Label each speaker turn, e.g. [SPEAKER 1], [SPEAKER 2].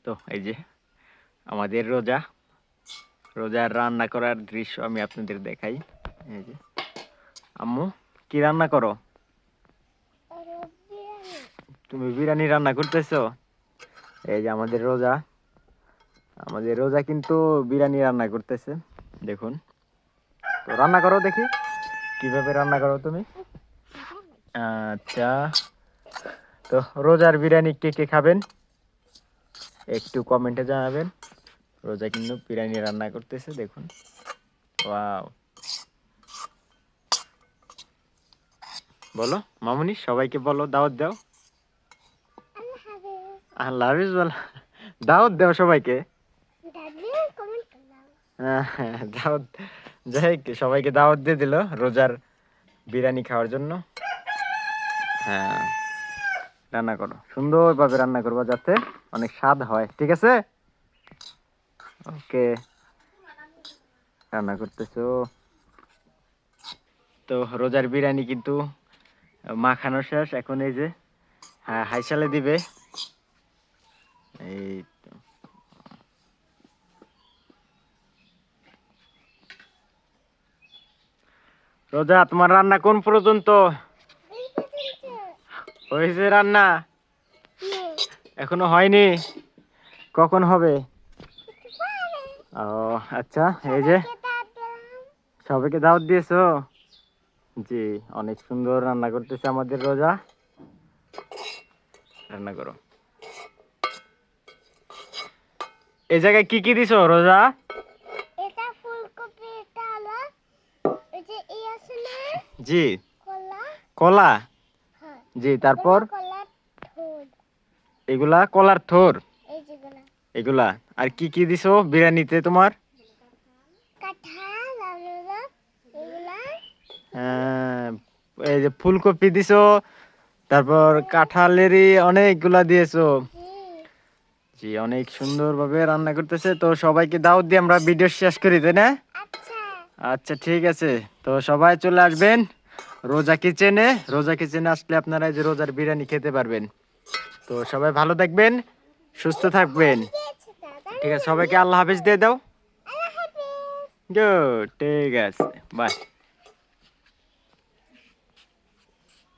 [SPEAKER 1] তো এই যে আমাদের রোজার রান্না করার দৃশ্য আমি আপনাদের দেখাই। এই যে আম্মু কি রান্না করো? তুমি বিরিয়ানি রান্না করতেছো? এই যে আমাদের রোজা কিন্তু বিরিয়ানি রান্না করতেছে, দেখুন। তো রান্না করো দেখি, কিভাবে রান্না করো তুমি। আচ্ছা, তো রোজার বিরিয়ানি কে কে খাবেন একটু কমেন্টে জানাবেন। রোজা কিন্তু বিরিয়ানি রান্না করতেছে, দেখুন। ওয়াও, বলো মামুনি, সবাইকে বলো, দাওয়াত দাও। আল্লাহ হাফিজ বলো, দাওয়াত দাও সবাইকে। দাওয়াত, যাই হোক, সবাইকে দাওয়াত দিয়ে দিল রোজার বিরিয়ানি খাওয়ার জন্য। হ্যাঁ, রান্না করো, সুন্দরভাবে রান্না করবো যাতে অনেক স্বাদ হয়, ঠিক আছে? ওকে, রান্না করতেছো। তো রোজার বিরিয়ানি কিন্তু মাখানো শেষ, এখন এই যে হাইসালে দিবে। এই তো, রোজা তোমার রান্না কোন পর্যন্ত হয়েছে? রান্না এখনো হয়নি, কখন হবে? ও আচ্ছা, এই যে সবাইকে দাওয়াত দিয়েছো? জি, অনেক সুন্দর রান্না করতেছে আমাদের রোজা। রান্না করো। এই জায়গায় কি কি দিছো রোজা?
[SPEAKER 2] এটা ফুলকপি, এটা হলো এই যে এই আছে না,
[SPEAKER 1] জি,
[SPEAKER 2] কলা।
[SPEAKER 1] কলা।
[SPEAKER 2] হ্যাঁ,
[SPEAKER 1] জি, তারপর
[SPEAKER 2] কলার থোড়,
[SPEAKER 1] এগুলা কলার থোর,
[SPEAKER 2] এই যেগুলা
[SPEAKER 1] এগুলা। আর কি কি দিছো বিরিয়ানিতে তোমার?
[SPEAKER 2] কাঁঠাল আর হলো এগুলা।
[SPEAKER 1] আহ, এই যে ফুলকপি দিছো, তারপর কাঁঠালেরই অনেকগুলা দিয়েছো।
[SPEAKER 2] জি,
[SPEAKER 1] জি, অনেক সুন্দরভাবে রান্না করতেছে। তো সবাইকে দাওয়াত দিয়ে আমরা ভিডিও শেষ করি, তাই না?
[SPEAKER 2] আচ্ছা।
[SPEAKER 1] আচ্ছা, ঠিক আছে। তো সবাই চলে আসবেন রোজা কিচেনে আসলে আপনারা এই যে রোজার বিরিয়ানি খেতে পারবেন। তো সবাই ভালো থাকবেন, সুস্থ থাকবেন।
[SPEAKER 2] দিয়েছে দাদা,
[SPEAKER 1] ঠিক আছে, সবাইকে আল্লাহ হাফেজ দিয়ে দাও।
[SPEAKER 2] আল্লাহ হাফেজ।
[SPEAKER 1] গুড, ঠিক আছে, বাই।